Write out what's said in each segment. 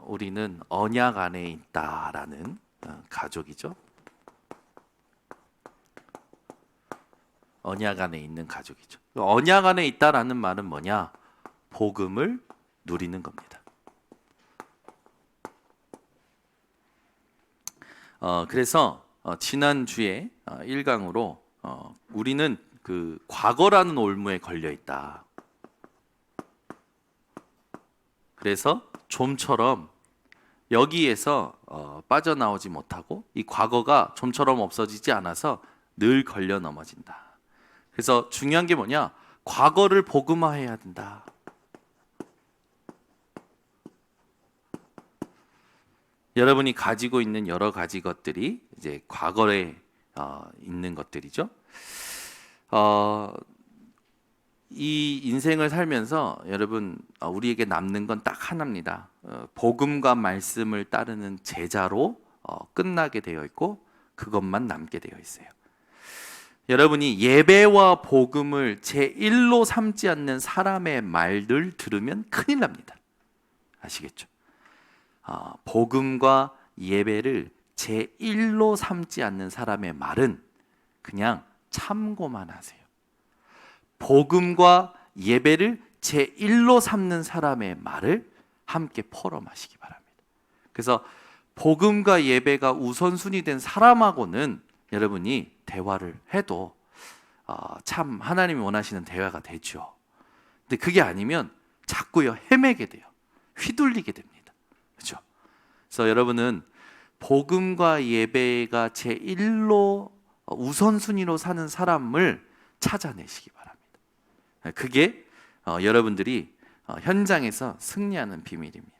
우리는 언약 안에 있다라는 가족이죠. 언약 안에 있는 가족이죠. 언약 안에 있다라는 말은 뭐냐? 복음을 누리는 겁니다. 그래서 지난주에 1강으로 우리는 그 과거라는 올무에 걸려 있다. 그래서 좀처럼 여기에서 빠져나오지 못하고 이 과거가 좀처럼 없어지지 않아서 늘 걸려 넘어진다. 그래서 중요한 게 뭐냐? 과거를 복음화해야 된다. 여러분이 가지고 있는 여러 가지 것들이 이제 과거에 있는 것들이죠. 이 인생을 살면서 여러분 우리에게 남는 건 딱 하나입니다. 복음과 말씀을 따르는 제자로 끝나게 되어 있고 그것만 남게 되어 있어요. 여러분이 예배와 복음을 제1로 삼지 않는 사람의 말들 들으면 큰일 납니다. 아시겠죠? 복음과 예배를 제1로 삼지 않는 사람의 말은 그냥 참고만 하세요. 복음과 예배를 제1로 삼는 사람의 말을 함께 포럼하시기 바랍니다. 그래서 복음과 예배가 우선순위 된 사람하고는 여러분이 대화를 해도 참 하나님이 원하시는 대화가 되죠. 근데 그게 아니면 자꾸요 헤매게 돼요. 휘둘리게 됩니다. 그렇죠? 그래서 여러분은 복음과 예배가 제1로 우선순위로 사는 사람을 찾아내시기 바랍니다. 그게 여러분들이 현장에서 승리하는 비밀입니다.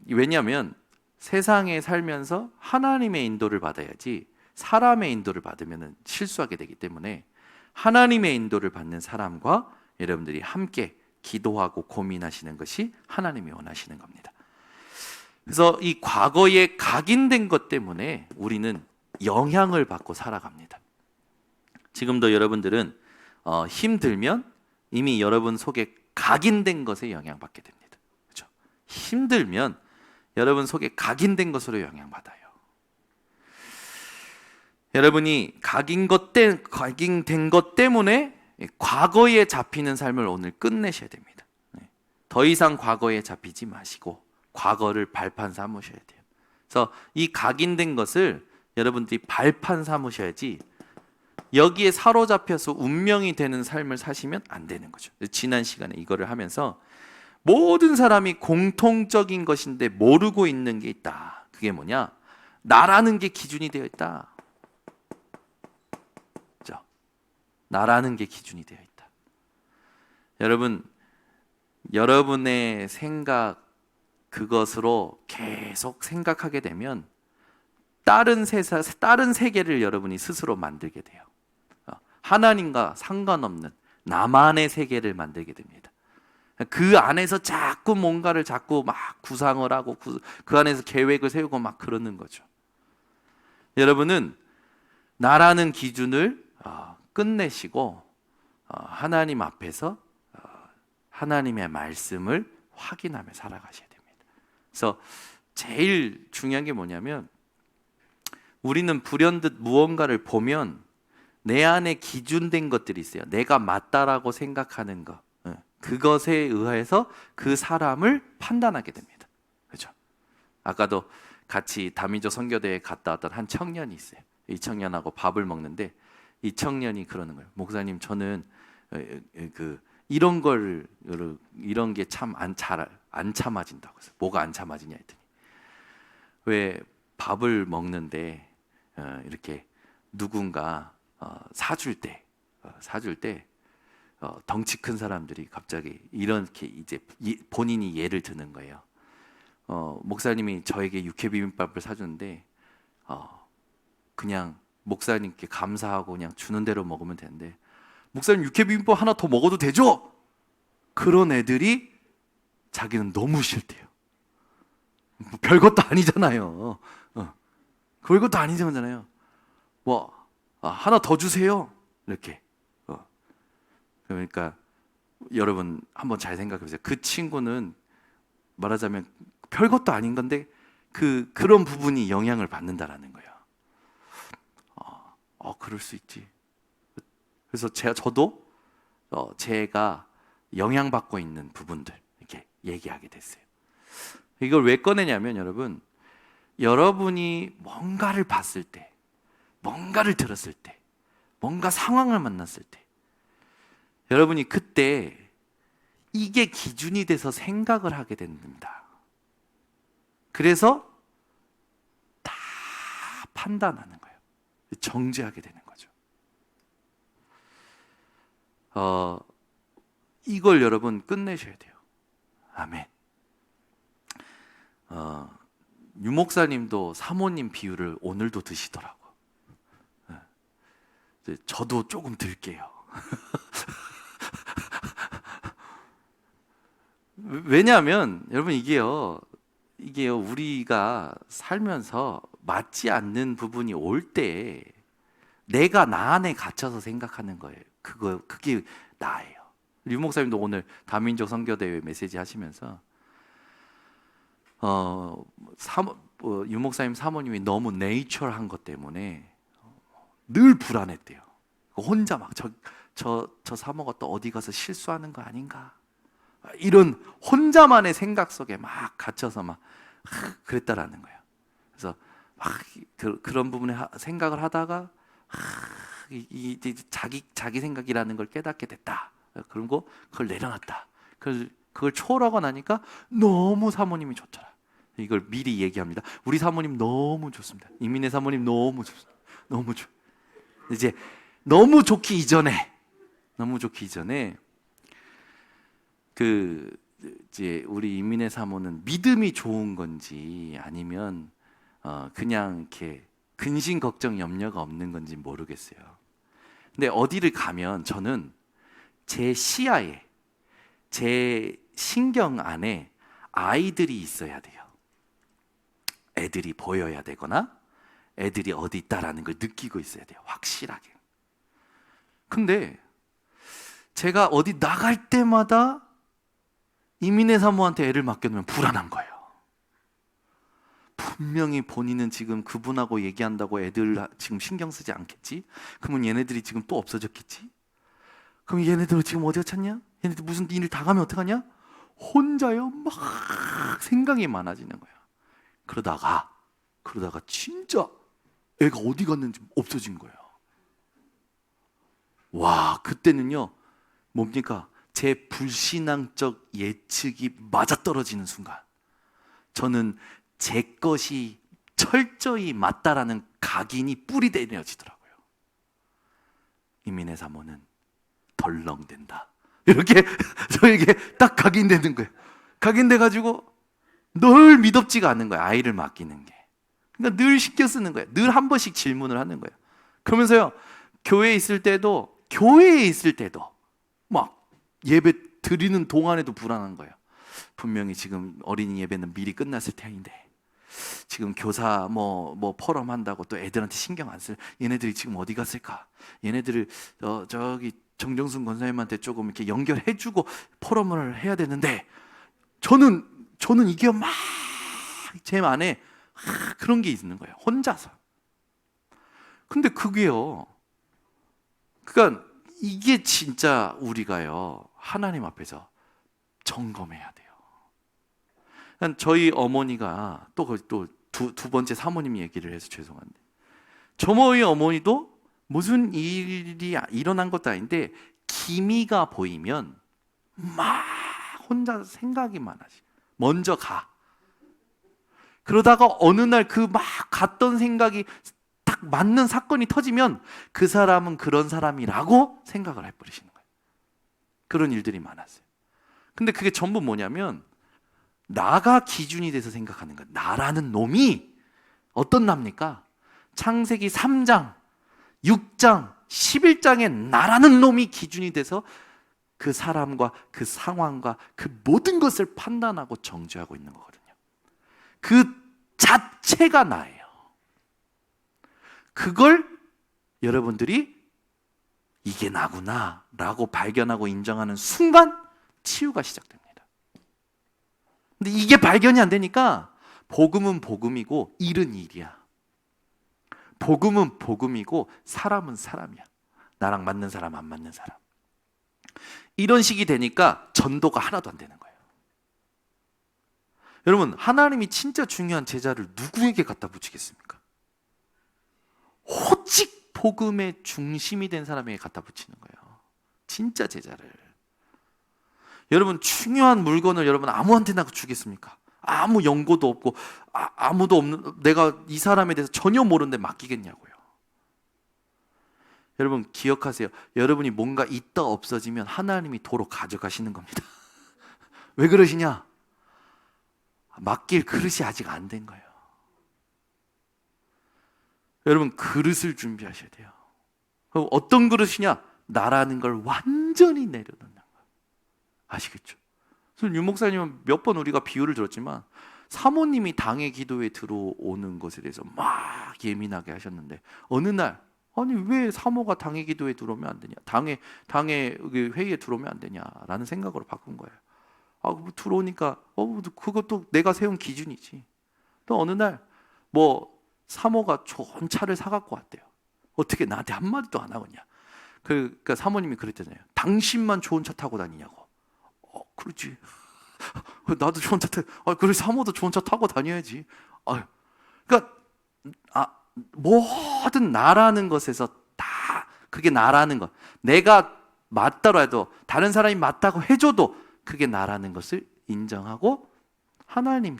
왜냐하면 세상에 살면서 하나님의 인도를 받아야지 사람의 인도를 받으면 실수하게 되기 때문에 하나님의 인도를 받는 사람과 여러분들이 함께 기도하고 고민하시는 것이 하나님이 원하시는 겁니다. 그래서 이 과거에 각인된 것 때문에 우리는 영향을 받고 살아갑니다. 지금도 여러분들은 힘들면 이미 여러분 속에 각인된 것에 영향받게 됩니다. 그렇죠? 힘들면 여러분 속에 각인된 것으로 영향받아요. 여러분이 각인된 것 때문에 과거에 잡히는 삶을 오늘 끝내셔야 됩니다. 더 이상 과거에 잡히지 마시고 과거를 발판 삼으셔야 돼요. 그래서 이 각인된 것을 여러분들이 발판 삼으셔야지 여기에 사로잡혀서 운명이 되는 삶을 사시면 안 되는 거죠. 지난 시간에 이거를 하면서 모든 사람이 공통적인 것인데 모르고 있는 게 있다. 그게 뭐냐? 나라는 게 기준이 되어 있다. 그렇죠? 나라는 게 기준이 되어 있다. 여러분, 여러분의 생각 그것으로 계속 생각하게 되면 다른 세계를 여러분이 스스로 만들게 돼요. 하나님과 상관없는 나만의 세계를 만들게 됩니다. 그 안에서 자꾸 뭔가를 자꾸 막 구상을 하고 그 안에서 계획을 세우고 막 그러는 거죠. 여러분은 나라는 기준을 끝내시고 하나님 앞에서 하나님의 말씀을 확인하며 살아가셔야 됩니다. 그래서 제일 중요한 게 뭐냐면 우리는 불현듯 무언가를 보면 내 안에 기준된 것들이 있어요. 내가 맞다라고 생각하는 것. 그것에 의해서 그 사람을 판단하게 됩니다. 그렇죠? 아까도 같이 다미조 선교대에 갔다 왔던 한 청년이 있어요. 이 청년하고 밥을 먹는데 이 청년이 그러는 거예요. 목사님, 저는 이런 게 참 안 참아진다고 해서 뭐가 안 참아지냐 했더니 왜 밥을 먹는데 이렇게 누군가 사줄 때 덩치 큰 사람들이 갑자기 이렇게 이제 본인이 예를 드는 거예요. 목사님이 저에게 육회 비빔밥을 사주는데 그냥 목사님께 감사하고 그냥 주는 대로 먹으면 되는데 목사님 육회 비빔밥 하나 더 먹어도 되죠? 그런 애들이 자기는 너무 싫대요. 별것도 아니잖아요. 별것도 아니잖아요. 뭐 하나 더 주세요. 이렇게. 그러니까 여러분 한번 잘 생각해 보세요. 그 친구는 말하자면 별것도 아닌 건데 그런 부분이 영향을 받는다라는 거예요. 그럴 수 있지. 그래서 저도 제가 영향받고 있는 부분들 이렇게 얘기하게 됐어요. 이걸 왜 꺼내냐면 여러분이 뭔가를 봤을 때, 뭔가를 들었을 때, 뭔가 상황을 만났을 때, 여러분이 그때 이게 기준이 돼서 생각을 하게 됩니다. 그래서 다 판단하는 거예요. 정죄하게 되는 거죠. 이걸 여러분 끝내셔야 돼요. 아멘. 유 목사님도 사모님 비유를 오늘도 드시더라고. 저도 조금 들게요. 왜냐하면 여러분 이게요 우리가 살면서 맞지 않는 부분이 올 때 내가 나 안에 갇혀서 생각하는 거예요. 그게 나예요. 유 목사님도 오늘 다민족 선교대회 메시지 하시면서 유 목사님 사모님이 너무 내이처한 것 때문에 늘 불안했대요. 혼자 막 저 사모가 또 어디 가서 실수하는 거 아닌가, 이런 혼자만의 생각 속에 막 갇혀서 막 그랬다라는 거예요. 그래서 막 그런 부분에 생각을 하다가 자기 생각이라는 걸 깨닫게 됐다. 그리고 그걸 내려놨다. 그걸 초월하고 나니까 너무 사모님이 좋더라. 이걸 미리 얘기합니다. 우리 사모님 너무 좋습니다. 이민혜 사모님 너무 좋습니다. 너무 좋. 이제 너무 좋기 이전에 이제 우리 이민혜 사모는 믿음이 좋은 건지 아니면 그냥 이렇게 근심 걱정 염려가 없는 건지 모르겠어요. 근데 어디를 가면 저는 제 시야에, 제 신경 안에 아이들이 있어야 돼요. 애들이 보여야 되거나 애들이 어디 있다라는 걸 느끼고 있어야 돼요. 확실하게. 근데 제가 어디 나갈 때마다 이민혜 사모한테 애를 맡겨놓으면 불안한 거예요. 분명히 본인은 지금 그분하고 얘기한다고 애들 지금 신경 쓰지 않겠지? 그러면 얘네들이 지금 또 없어졌겠지? 그럼 얘네들 지금 어디가 찾냐? 얘네들 무슨 일 당하면 어떡하냐? 혼자요 막 생각이 많아지는 거야. 그러다가 진짜 애가 어디 갔는지 없어진 거예요. 와, 그때는요 뭡니까? 제 불신앙적 예측이 맞아떨어지는 순간 저는 제 것이 철저히 맞다라는 각인이 뿌리내려지더라고요. 이민혜 사모는 덜렁댄다. 이렇게 저에게 딱 각인되는 거예요. 각인돼가지고 늘 미덥지가 않은 거예요. 아이를 맡기는 게. 그러니까 늘 신경 쓰는 거예요. 늘 한 번씩 질문을 하는 거예요. 그러면서요, 교회에 있을 때도 막 예배 드리는 동안에도 불안한 거예요. 분명히 지금 어린이 예배는 미리 끝났을 텐데 지금 교사 뭐 포럼 한다고 또 애들한테 신경 안 쓸, 얘네들이 지금 어디 갔을까? 얘네들을 저기 정정순 권사님한테 조금 이렇게 연결해주고 포럼을 해야 되는데 저는 이게 막 제 안에 그런 게 있는 거예요. 혼자서. 근데 그게요, 그러니까 이게 진짜 우리가요 하나님 앞에서 점검해야 돼요. 그러니까 저희 어머니가 또 두 번째 사모님 얘기를 해서 죄송한데, 저희 어머니도 무슨 일이 일어난 것도 아닌데 기미가 보이면 막 혼자 생각이 많아지. 먼저 가. 그러다가 어느 날 그 막 갔던 생각이 딱 맞는 사건이 터지면 그 사람은 그런 사람이라고 생각을 해버리시는 거예요. 그런 일들이 많았어요. 근데 그게 전부 뭐냐면 나가 기준이 돼서 생각하는 거예요. 나라는 놈이 어떤 납니까? 창세기 3장, 6장, 11장에 나라는 놈이 기준이 돼서 그 사람과 그 상황과 그 모든 것을 판단하고 정죄하고 있는 거거든요. 그 자체가 나예요. 그걸 여러분들이 이게 나구나 라고 발견하고 인정하는 순간 치유가 시작됩니다. 근데 이게 발견이 안 되니까 복음은 복음이고 일은 일이야. 복음은 복음이고 사람은 사람이야. 나랑 맞는 사람, 안 맞는 사람. 이런 식이 되니까 전도가 하나도 안 되는 거예요. 여러분, 하나님이 진짜 중요한 제자를 누구에게 갖다 붙이겠습니까? 오직 복음의 중심이 된 사람에게 갖다 붙이는 거예요. 진짜 제자를. 여러분, 중요한 물건을 여러분 아무한테나 주겠습니까? 아무 연고도 없고 아무도 없는, 내가 이 사람에 대해서 전혀 모르는데 맡기겠냐고요. 여러분 기억하세요. 여러분이 뭔가 있다 없어지면 하나님이 도로 가져가시는 겁니다. 왜 그러시냐? 맡길 그릇이 아직 안 된 거예요. 여러분 그릇을 준비하셔야 돼요. 그럼 어떤 그릇이냐? 나라는 걸 완전히 내려놓는 거예요. 아시겠죠? 유 목사님은 몇 번 우리가 비유를 들었지만 사모님이 당의 기도에 들어오는 것에 대해서 막 예민하게 하셨는데 어느 날 아니 왜 사모가 당의 기도에 들어오면 안 되냐, 당의 회의에 들어오면 안 되냐라는 생각으로 바꾼 거예요. 뭐 들어오니까 그것도 내가 세운 기준이지. 또 어느 날 뭐 사모가 좋은 차를 사갖고 왔대요. 어떻게 나한테 한마디도 안 하겠냐. 그러니까 사모님이 그랬잖아요. 당신만 좋은 차 타고 다니냐고. 그렇지. 나도 좋은 차 타고, 그래 사모도 좋은 차 타고 다녀야지. 그러니까 모든 나라는 것에서 다 그게 나라는 것, 내가 맞더라도 다른 사람이 맞다고 해줘도 그게 나라는 것을 인정하고 하나님이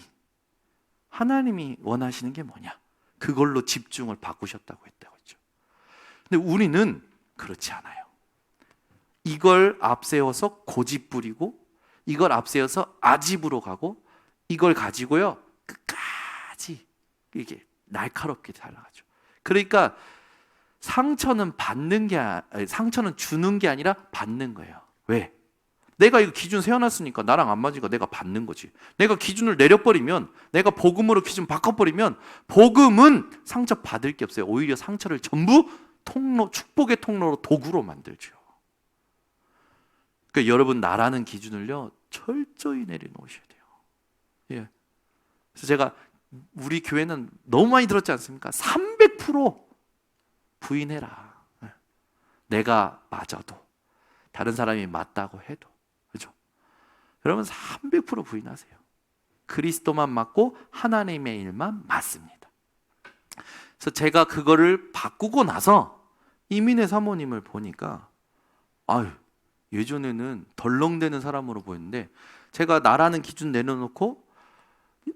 원하시는 게 뭐냐, 그걸로 집중을 바꾸셨다고 했다고 했죠. 근데 우리는 그렇지 않아요. 이걸 앞세워서 고집 부리고 이걸 앞세워서 아집으로 가고 이걸 가지고요 끝까지 이게 날카롭게 살아가죠. 그러니까 상처는 주는 게 아니라 받는 거예요. 왜? 내가 이거 기준 세워놨으니까 나랑 안 맞으니까 내가 받는 거지. 내가 기준을 내려버리면, 내가 복음으로 기준 바꿔버리면 복음은 상처 받을 게 없어요. 오히려 상처를 전부 축복의 통로로 도구로 만들죠. 그러니까 여러분 나라는 기준을요 철저히 내려놓으셔야 돼요. 예. 그래서 제가 우리 교회는 너무 많이 들었지 않습니까? 300% 부인해라. 내가 맞아도 다른 사람이 맞다고 해도, 그죠? 여러분 300% 부인하세요. 그리스도만 맞고 하나님의 일만 맞습니다. 그래서 제가 그거를 바꾸고 나서 이민혜 사모님을 보니까 예전에는 덜렁대는 사람으로 보였는데 제가 나라는 기준 내려놓고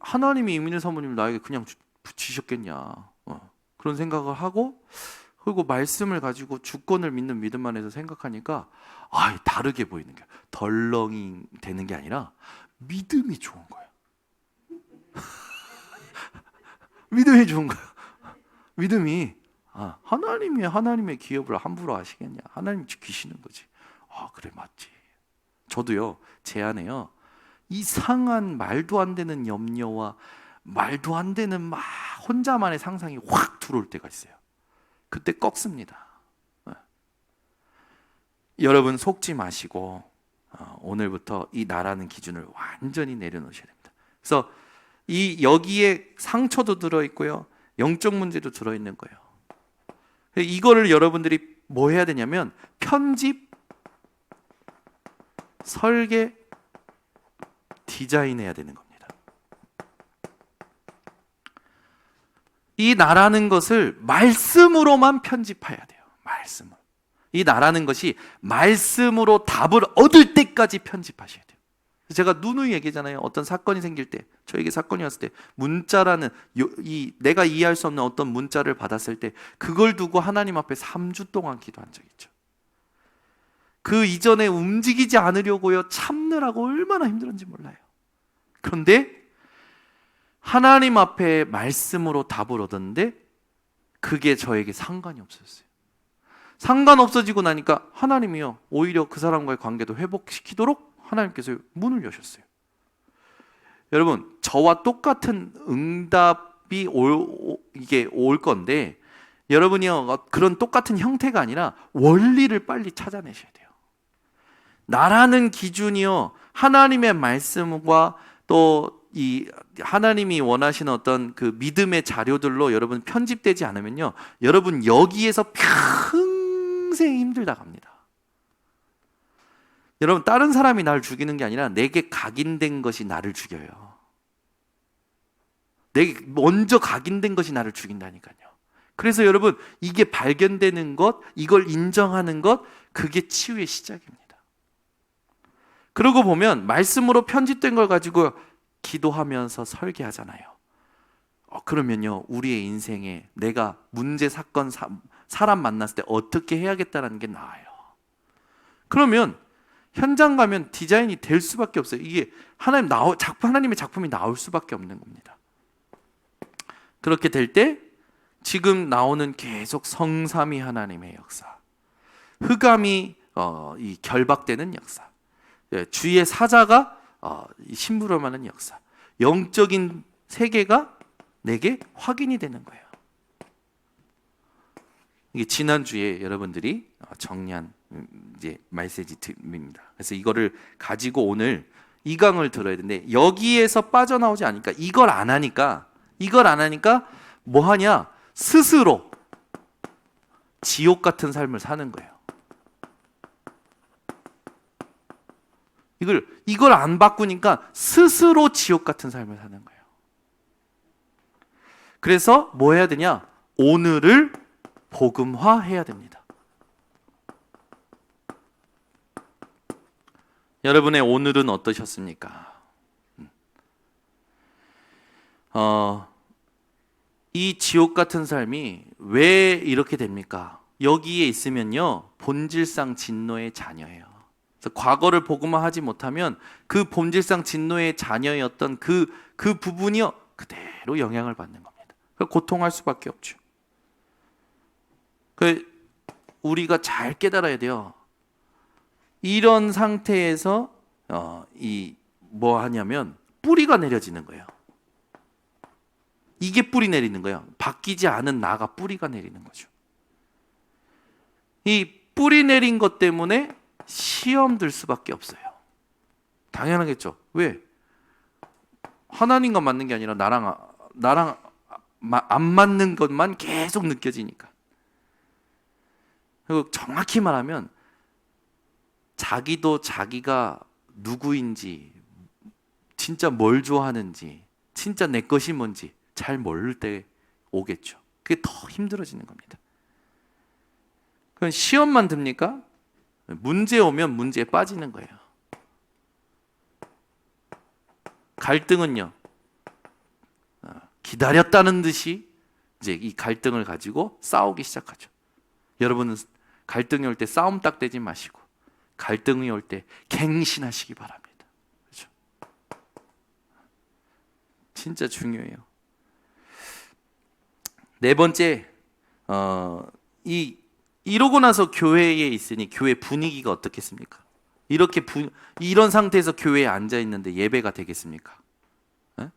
하나님이 이민혜 사모님을 나에게 그냥 붙이셨겠냐 그런 생각을 하고, 그리고 말씀을 가지고 주권을 믿는 믿음 안에서 생각하니까 다르게 보이는 거예요. 덜렁이 되는 게 아니라 믿음이 좋은 거예요. 믿음이 좋은 거예요. 믿음이 하나님이 하나님의 기업을 함부로 하시겠냐, 하나님 지키시는 거지. 그래 맞지. 저도요 제 안에요 이상한 말도 안 되는 염려와 말도 안 되는 막 혼자만의 상상이 확 들어올 때가 있어요. 그때 꺾습니다. 여러분 속지 마시고 오늘부터 이 나라는 기준을 완전히 내려놓으셔야 됩니다. 그래서 여기에 상처도 들어있고요 영적 문제도 들어있는 거예요. 이거를 여러분들이 뭐 해야 되냐면 편집, 설계, 디자인해야 되는 겁니다. 이 나라는 것을 말씀으로만 편집해야 돼요. 말씀으로. 이 나라는 것이 말씀으로 답을 얻을 때까지 편집하셔야 돼요. 제가 누누이 얘기잖아요. 어떤 사건이 생길 때, 저에게 사건이 왔을 때 문자라는 내가 이해할 수 없는 어떤 문자를 받았을 때 그걸 두고 하나님 앞에 3주 동안 기도한 적이 있죠. 그 이전에 움직이지 않으려고요 참느라고 얼마나 힘들었는지 몰라요. 그런데 하나님 앞에 말씀으로 답을 얻었는데 그게 저에게 상관이 없었어요. 상관없어지고 나니까 하나님이요 오히려 그 사람과의 관계도 회복시키도록 하나님께서 문을 여셨어요. 여러분 저와 똑같은 응답이 올 건데 여러분이요 그런 똑같은 형태가 아니라 원리를 빨리 찾아내셔야 돼요. 나라는 기준이요 하나님의 말씀과 또 이 하나님이 원하시는 어떤 그 믿음의 자료들로 여러분 편집되지 않으면요, 여러분 여기에서 평생 힘들다 갑니다. 여러분, 다른 사람이 나를 죽이는 게 아니라 내게 각인된 것이 나를 죽여요. 내게 먼저 각인된 것이 나를 죽인다니까요. 그래서 여러분, 이게 발견되는 것, 이걸 인정하는 것, 그게 치유의 시작입니다. 그러고 보면 말씀으로 편집된 걸 가지고 기도하면서 설계하잖아요. 그러면요, 우리의 인생에 내가 문제, 사건, 사람 만났을 때 어떻게 해야겠다는 게 나와요. 그러면 현장 가면 디자인이 될 수밖에 없어요. 이게 하나님의 작품이 나올 수밖에 없는 겁니다. 그렇게 될 때 지금 나오는 계속 성삼위 하나님의 역사, 흑암이 이 결박되는 역사, 주의 사자가 심부름하는 역사, 영적인 세계가 내게 확인이 되는 거예요. 이게 지난주에 여러분들이 정리한 이제 메시지입니다. 그래서 이거를 가지고 오늘 이 강을 들어야 되는데, 여기에서 빠져나오지 않으니까, 이걸 안 하니까 뭐 하냐? 스스로 지옥 같은 삶을 사는 거예요. 이걸 안 바꾸니까 스스로 지옥 같은 삶을 사는 거예요. 그래서 뭐 해야 되냐? 오늘을 복음화해야 됩니다. 여러분의 오늘은 어떠셨습니까? 이 지옥 같은 삶이 왜 이렇게 됩니까? 여기에 있으면요, 본질상 진노의 자녀예요. 그래서 과거를 복음화하지 못하면 그 본질상 진노의 자녀였던 그 부분이요, 그대로 영향을 받는 겁니다. 고통할 수밖에 없죠. 우리가 잘 깨달아야 돼요. 이런 상태에서 뭐 하냐면 뿌리가 내려지는 거예요. 이게 뿌리 내리는 거예요. 바뀌지 않은 나가 뿌리가 내리는 거죠. 이 뿌리 내린 것 때문에 시험 들 수밖에 없어요. 당연하겠죠. 왜? 하나님과 맞는 게 아니라 나랑 안 맞는 것만 계속 느껴지니까. 그리고 정확히 말하면 자기도 자기가 누구인지, 진짜 뭘 좋아하는지, 진짜 내 것이 뭔지 잘 모를 때 오겠죠. 그게 더 힘들어지는 겁니다. 그럼 시험만 듭니까? 문제 오면 문제에 빠지는 거예요. 갈등은요, 기다렸다는 듯이 이제 이 갈등을 가지고 싸우기 시작하죠. 여러분은 갈등이 올 때 싸움 딱 대지 마시고 갈등이 올 때 갱신하시기 바랍니다. 그렇죠? 진짜 중요해요. 네 번째, 이러고 나서 교회에 있으니 교회 분위기가 어떻겠습니까? 이런 상태에서 교회에 앉아 있는데 예배가 되겠습니까? 에?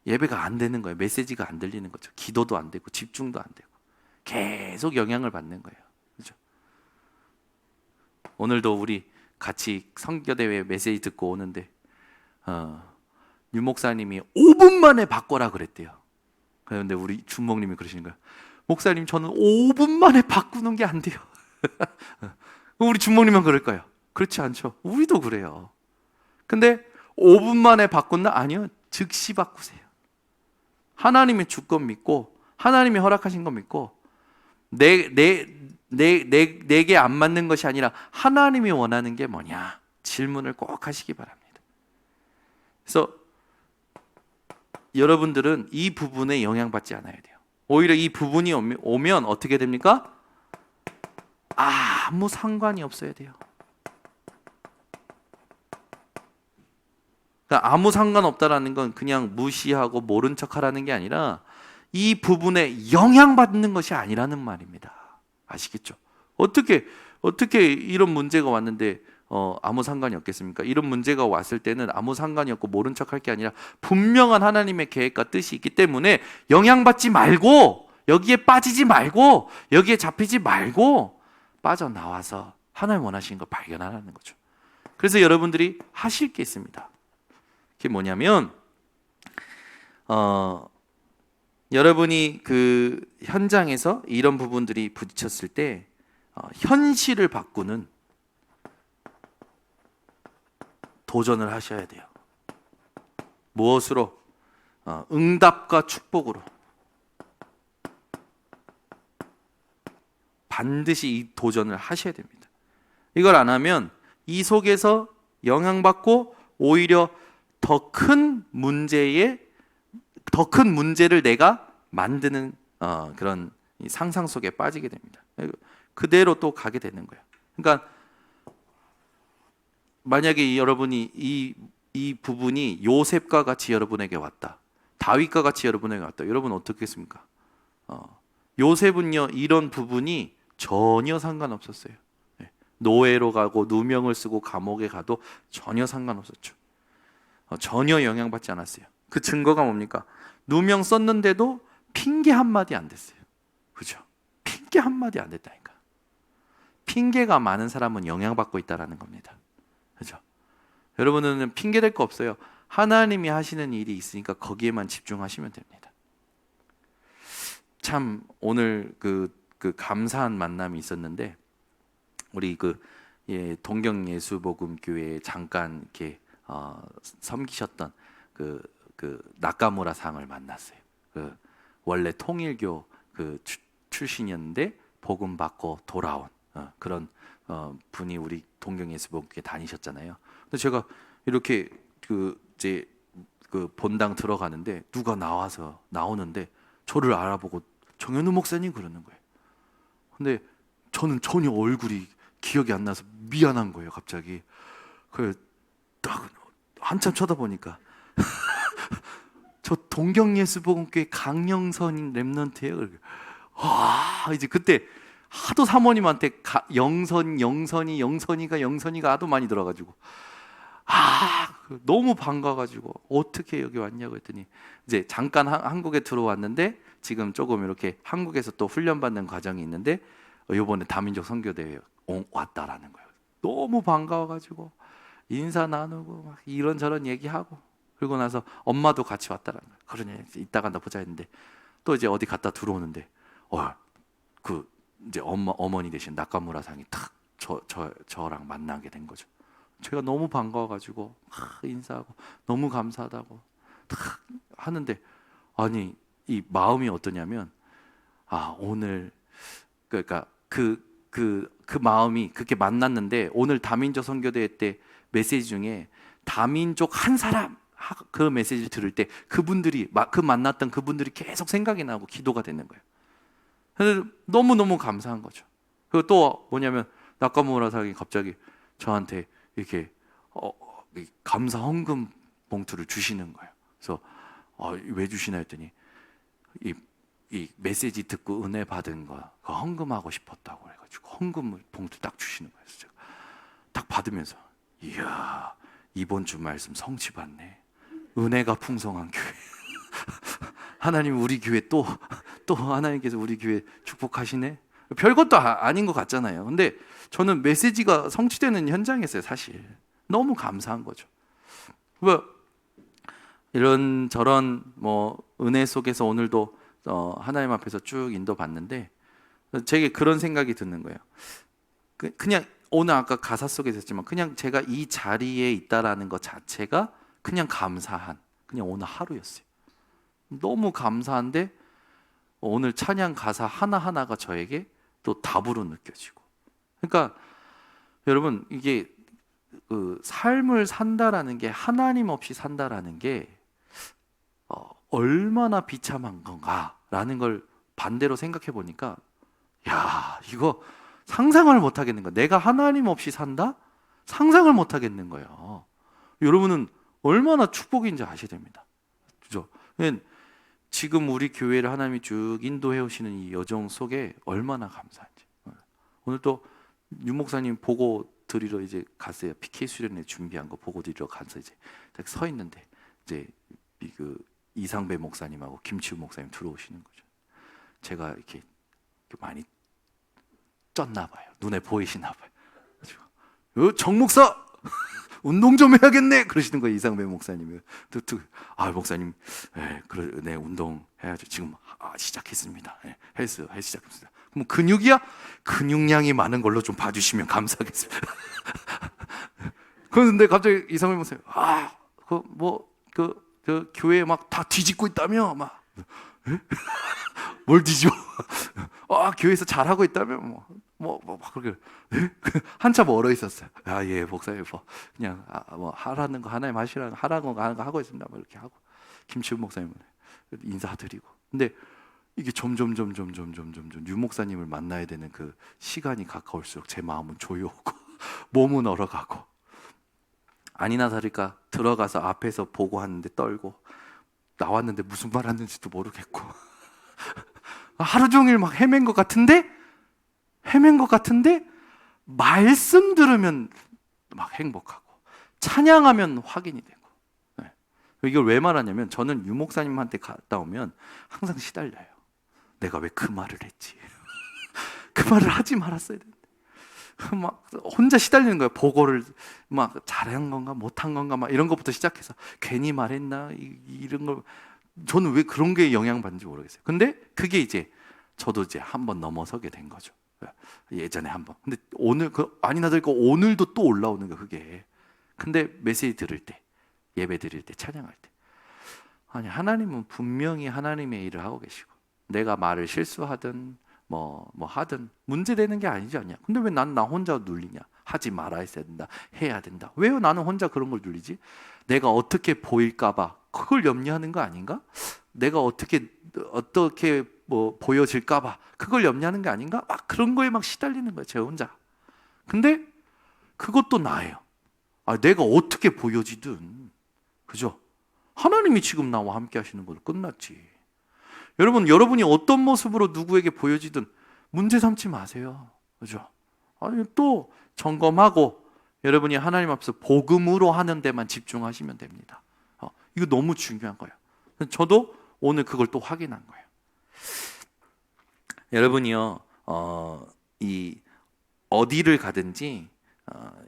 예배가 안 되는 거예요. 메시지가 안 들리는 거죠. 기도도 안 되고 집중도 안 되고 계속 영향을 받는 거예요. 그렇죠? 오늘도 우리 같이 선교대회 메시지 듣고 오는데 유 목사님이 5분 만에 바꿔라 그랬대요. 그런데 우리 준목님이 그러시는 거예요. 목사님, 저는 5분 만에 바꾸는 게 안 돼요. 우리 준목님만 그럴까요? 그렇지 않죠. 우리도 그래요. 근데 5분 만에 바꾼다? 아니요. 즉시 바꾸세요. 하나님의 주권 믿고 하나님이 허락하신 거 믿고 내게 안 맞는 것이 아니라 하나님이 원하는 게 뭐냐? 질문을 꼭 하시기 바랍니다. 그래서 여러분들은 이 부분에 영향받지 않아야 돼요. 오히려 이 부분이 오면 어떻게 됩니까? 아무 상관이 없어야 돼요. 그러니까 아무 상관없다라는 건 그냥 무시하고 모른 척하라는 게 아니라 이 부분에 영향받는 것이 아니라는 말입니다. 아시겠죠? 어떻게 이런 문제가 왔는데 아무 상관이 없겠습니까? 이런 문제가 왔을 때는 아무 상관이 없고 모른 척할 게 아니라 분명한 하나님의 계획과 뜻이 있기 때문에 영향받지 말고, 여기에 빠지지 말고, 여기에 잡히지 말고 빠져나와서 하나님 원하시는 걸 발견하라는 거죠. 그래서 여러분들이 하실 게 있습니다. 그게 뭐냐면 여러분이 그 현장에서 이런 부분들이 부딪혔을 때 현실을 바꾸는 도전을 하셔야 돼요. 무엇으로? 응답과 축복으로. 반드시 이 도전을 하셔야 됩니다. 이걸 안 하면 이 속에서 영향받고 오히려 더 큰 문제를 내가 만드는 그런 상상 속에 빠지게 됩니다. 그대로 또 가게 되는 거예요. 그러니까 만약에 여러분이 이 부분이 요셉과 같이 여러분에게 왔다, 다윗과 같이 여러분에게 왔다, 여러분 어떻게 했습니까? 요셉은요, 이런 부분이 전혀 상관없었어요. 노예로 가고 누명을 쓰고 감옥에 가도 전혀 상관없었죠. 전혀 영향받지 않았어요. 그 증거가 뭡니까? 누명 썼는데도 핑계 한마디 안 됐어요. 그죠? 핑계 한마디 안 됐다니까. 핑계가 많은 사람은 영향받고 있다는 겁니다. 그죠? 여러분은 핑계 댈 거 없어요. 하나님이 하시는 일이 있으니까 거기에만 집중하시면 됩니다. 참 오늘 그 감사한 만남이 있었는데, 우리 동경 예수복음교회에 잠깐 이렇게 섬기셨던 그 나카무라 상을 만났어요. 원래 통일교 출신이었는데 복음 받고 돌아온 그런 분이 우리 동경 예수복음교회 다니셨잖아요. 근데 제가 이렇게 이제 본당 들어가는데 누가 나오는데 저를 알아보고 정현우 목사님 그러는 거예요. 근데 저는 전혀 얼굴이 기억이 안 나서 미안한 거예요. 갑자기 딱 한참 쳐다보니까 저 동경예수복음교회 강영선인 렘넌트예요. 이제 그때 하도 사모님한테 영선이가 하도 많이 들어가지고 너무 반가워가지고 어떻게 여기 왔냐고 했더니 이제 잠깐 한국에 들어왔는데 지금 조금 이렇게 한국에서 또 훈련받는 과정이 있는데 이번에 다민족 선교대회에 왔다라는 거예요. 너무 반가워가지고 인사 나누고 막 이런저런 얘기하고, 그리고 나서 엄마도 같이 왔다라는 거예요. 그러냐, 이따가 나 보자 했는데 또 이제 어디 갔다 들어오는데 이제 어머니 대신 나카무라 상이 탁 저랑 만나게 된 거죠. 제가 너무 반가워가지고 인사하고 너무 감사하다고 탁 하는데, 아니 이 마음이 어떠냐면 오늘 그러니까 그 마음이 그렇게 만났는데, 오늘 다민족 선교대회 때 메시지 중에 다민족 한 사람 그 메시지를 들을 때 그분들이 만났던 그분들이 계속 생각이 나고 기도가 되는 거예요. 그래서 너무너무 감사한 거죠. 그리고 또 뭐냐면 나카무라 상이 갑자기 저한테 이렇게 감사 헌금 봉투를 주시는 거예요. 그래서 왜 주시나 했더니 이 메시지 듣고 은혜 받은 거 헌금하고 싶었다고 해가지고 헌금 봉투 딱 주시는 거예요. 제가 딱 받으면서 이야, 이번 주 말씀 성취 받네. 은혜가 풍성한 교회. 하나님 우리 교회 또 하나님께서 우리 교회 축복하시네. 별것도 아닌 것 같잖아요. 근데 저는 메시지가 성취되는 현장이었어요. 사실 너무 감사한 거죠. 이런 저런 은혜 속에서 오늘도 하나님 앞에서 쭉 인도받는데, 제게 그런 생각이 드는 거예요. 그냥 오늘 아까 가사 속에 있었지만 그냥 제가 이 자리에 있다라는 것 자체가 그냥 감사한 그냥 오늘 하루였어요. 너무 감사한데 오늘 찬양 가사 하나하나가 저에게 또 답으로 느껴지고. 그러니까 여러분, 이게 삶을 산다라는 게, 하나님 없이 산다라는 게 얼마나 비참한 건가라는 걸 반대로 생각해 보니까, 야, 이거 상상을 못 하겠는 거야. 내가 하나님 없이 산다? 상상을 못 하겠는 거예요. 여러분은 얼마나 축복인지 아셔야 됩니다. 그죠? 지금 우리 교회를 하나님이 쭉 인도해 오시는 이 여정 속에 얼마나 감사한지. 오늘 또 윤 목사님 보고 드리러 이제 갔어요. PK 수련회 준비한 거 보고 드리러 가서 이제 딱 서 있는데 이제 이상배 목사님하고 김치우 목사님 들어오시는 거죠. 제가 이렇게 많이 쪘나 봐요. 눈에 보이시나 봐요. 정 목사 운동 좀 해야겠네 그러시는 거예요. 이상배 목사님이. 아 목사님, 네 운동 해야죠. 지금 시작했습니다. 헬스 시작했습니다. 그럼 근육이야? 근육량이 많은 걸로 좀 봐주시면 감사하겠습니다. 그런데 갑자기 이상배 목사님, 그 교회 막 다 뒤집고 있다며 막. 뭘 뒤집어? 교회에서 잘하고 있다면 그렇게 한참 얼어 있었어요. 예, 목사님 그냥 하라는 거 하나님 하시라는 하라는 거 하는 거 하고 있습니다. 이렇게 하고 김치훈 목사님 인사드리고. 근데 이게 점점 유 목사님을 만나야 되는 그 시간이 가까울수록 제 마음은 조여오고 몸은 얼어가고, 아니나 다를까 들어가서 앞에서 보고 하는데 떨고, 나왔는데 무슨 말 하는지도 모르겠고 하루 종일 막 헤맨 것 같은데 말씀 들으면 막 행복하고 찬양하면 확인이 되고. 이걸 왜 말하냐면, 저는 유 목사님한테 갔다 오면 항상 시달려요. 내가 왜 그 말을 했지? 그 말을 하지 말았어야 되는데. 막 혼자 시달리는 거예요. 보고를 막 잘한 건가 못한 건가 막 이런 것부터 시작해서 괜히 말했나 이런 걸, 저는 왜 그런 게 영향받는지 모르겠어요. 근데 그게 이제 저도 이제 한번 넘어서게 된 거죠. 예전에 한번. 근데 오늘 아니나 다를까 오늘도 또 올라오는 거 그게. 근데 메시지 들을 때, 예배 드릴 때, 찬양할 때, 아니 하나님은 분명히 하나님의 일을 하고 계시고, 내가 말을 실수하든 뭐 하든 문제되는 게 아니지 않냐. 근데 왜 난 나 혼자 눌리냐? 하지 말아야 된다, 해야 된다. 왜요? 나는 혼자 그런 걸 눌리지? 내가 어떻게 보일까봐 그걸 염려하는 거 아닌가? 내가 어떻게 보여질까봐 그걸 염려하는 게 아닌가? 막 그런 거에 막 시달리는 거예요, 제 혼자. 근데 그것도 나예요. 내가 어떻게 보여지든, 그죠? 하나님이 지금 나와 함께 하시는 건 끝났지. 여러분이 어떤 모습으로 누구에게 보여지든 문제 삼지 마세요. 그죠? 또 점검하고 여러분이 하나님 앞에서 복음으로 하는 데만 집중하시면 됩니다. 이거 너무 중요한 거예요. 저도 오늘 그걸 또 확인한 거예요. 여러분이요, 이 어디를 가든지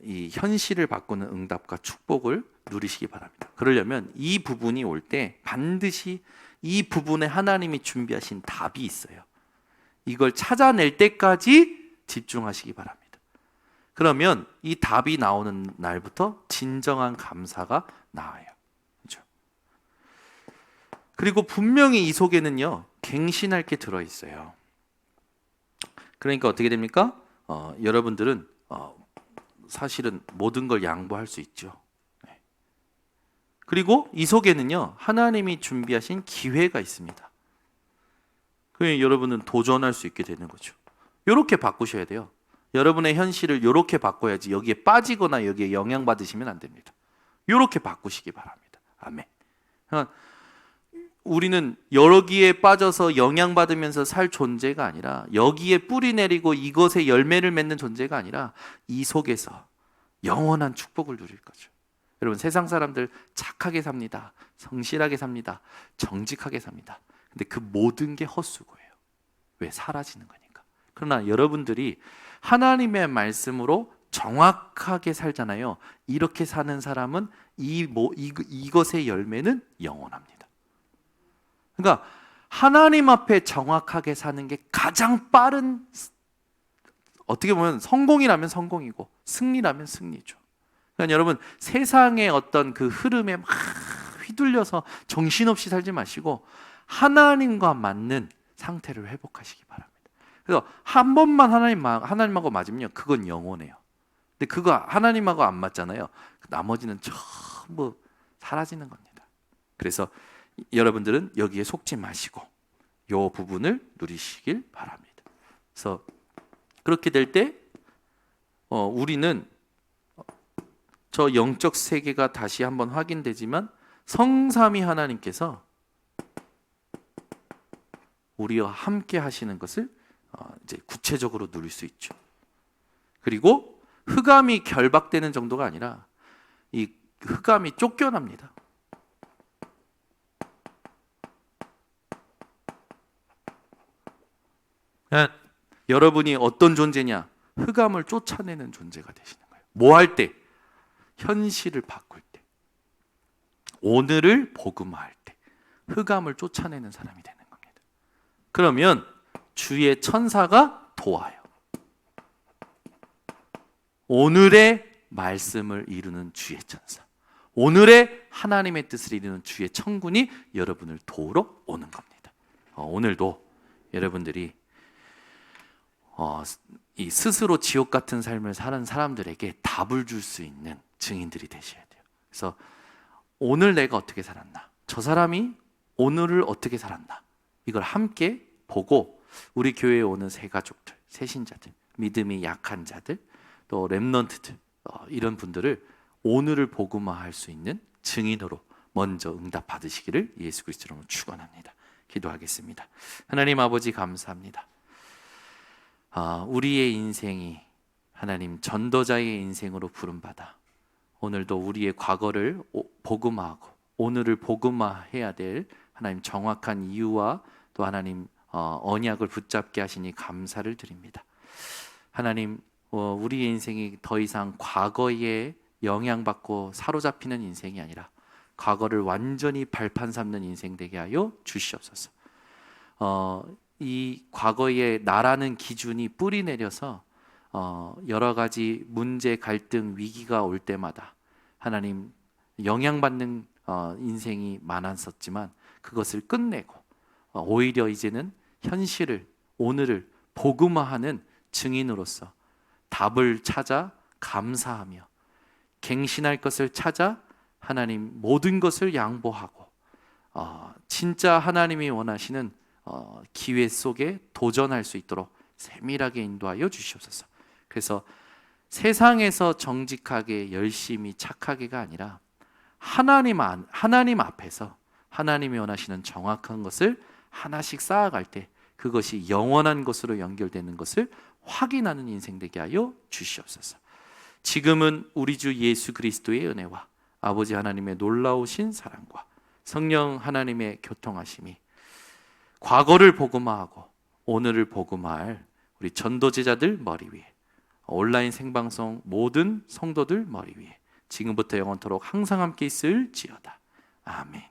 이 현실을 바꾸는 응답과 축복을 누리시기 바랍니다. 그러려면 이 부분이 올 때 반드시 이 부분에 하나님이 준비하신 답이 있어요. 이걸 찾아낼 때까지 집중하시기 바랍니다. 그러면 이 답이 나오는 날부터 진정한 감사가 나와요. 그렇죠? 그리고 분명히 이 속에는요, 갱신할 게 들어있어요. 그러니까 어떻게 됩니까? 여러분들은 사실은 모든 걸 양보할 수 있죠. 그리고 이 속에는요, 하나님이 준비하신 기회가 있습니다. 그러니 여러분은 도전할 수 있게 되는 거죠. 이렇게 바꾸셔야 돼요. 여러분의 현실을 이렇게 바꿔야지 여기에 빠지거나 여기에 영향받으시면 안 됩니다. 이렇게 바꾸시기 바랍니다. 아멘. 그러니까 우리는 여기에 빠져서 영향받으면서 살 존재가 아니라, 여기에 뿌리 내리고 이것에 열매를 맺는 존재가 아니라 이 속에서 영원한 축복을 누릴 거죠. 여러분, 세상 사람들 착하게 삽니다. 성실하게 삽니다. 정직하게 삽니다. 근데 그 모든 게 헛수고예요. 왜? 사라지는 거니까. 그러나 여러분들이 하나님의 말씀으로 정확하게 살잖아요. 이렇게 사는 사람은 이것의 열매는 영원합니다. 그러니까 하나님 앞에 정확하게 사는 게 가장 빠른, 어떻게 보면 성공이라면 성공이고 승리라면 승리죠. 그러니까 여러분, 세상의 어떤 그 흐름에 막 휘둘려서 정신없이 살지 마시고 하나님과 맞는 상태를 회복하시기 바랍니다. 그래서 한 번만 하나님하고 맞으면 그건 영원해요. 근데 그거 하나님하고 안 맞잖아요. 나머지는 전부 사라지는 겁니다. 그래서 여러분들은 여기에 속지 마시고 이 부분을 누리시길 바랍니다. 그래서 그렇게 될 때 우리는 저 영적 세계가 다시 한번 확인되지만 성삼위 하나님께서 우리와 함께 하시는 것을 이제 구체적으로 누릴 수 있죠. 그리고 흑암이 결박되는 정도가 아니라 이 흑암이 쫓겨납니다. 여러분이 어떤 존재냐? 흑암을 쫓아내는 존재가 되시는 거예요. 뭐 할 때? 현실을 바꿀 때, 오늘을 복음화할 때 흑암을 쫓아내는 사람이 되는 겁니다. 그러면 주의 천사가 도와요. 오늘의 말씀을 이루는 주의 천사, 오늘의 하나님의 뜻을 이루는 주의 천군이 여러분을 도우러 오는 겁니다. 오늘도 여러분들이 이 스스로 지옥 같은 삶을 사는 사람들에게 답을 줄 수 있는 증인들이 되셔야 돼요. 그래서 오늘 내가 어떻게 살았나, 저 사람이 오늘을 어떻게 살았나, 이걸 함께 보고 우리 교회에 오는 새 가족들, 새 신자들, 믿음이 약한 자들, 또 렘넌트들, 이런 분들을 오늘을 복음화할 수 있는 증인으로 먼저 응답 받으시기를 예수 그리스도로 축원합니다. 기도하겠습니다. 하나님 아버지 감사합니다. 우리의 인생이 하나님 전도자의 인생으로 부름받아 오늘도 우리의 과거를 복음화하고 오늘을 복음화해야 될 하나님 정확한 이유와 또 하나님 언약을 붙잡게 하시니 감사를 드립니다. 하나님, 우리의 인생이 더 이상 과거에 영향받고 사로잡히는 인생이 아니라 과거를 완전히 발판 삼는 인생 되게 하여 주시옵소서. 이 과거의 나라는 기준이 뿌리 내려서 여러 가지 문제, 갈등, 위기가 올 때마다 하나님 영향받는 인생이 많았었지만 그것을 끝내고 오히려 이제는 현실을, 오늘을 복음화하는 증인으로서 답을 찾아 감사하며 갱신할 것을 찾아 하나님 모든 것을 양보하고 진짜 하나님이 원하시는 기회 속에 도전할 수 있도록 세밀하게 인도하여 주시옵소서. 그래서 세상에서 정직하게 열심히 착하게가 아니라 하나님 앞에서 하나님이 원하시는 정확한 것을 하나씩 쌓아갈 때 그것이 영원한 것으로 연결되는 것을 확인하는 인생 되게 하여 주시옵소서. 지금은 우리 주 예수 그리스도의 은혜와 아버지 하나님의 놀라우신 사랑과 성령 하나님의 교통하심이 과거를 복음화하고 오늘을 복음화할 우리 전도제자들 머리 위에, 온라인 생방송 모든 성도들 머리 위에 지금부터 영원토록 항상 함께 있을지어다. 아멘.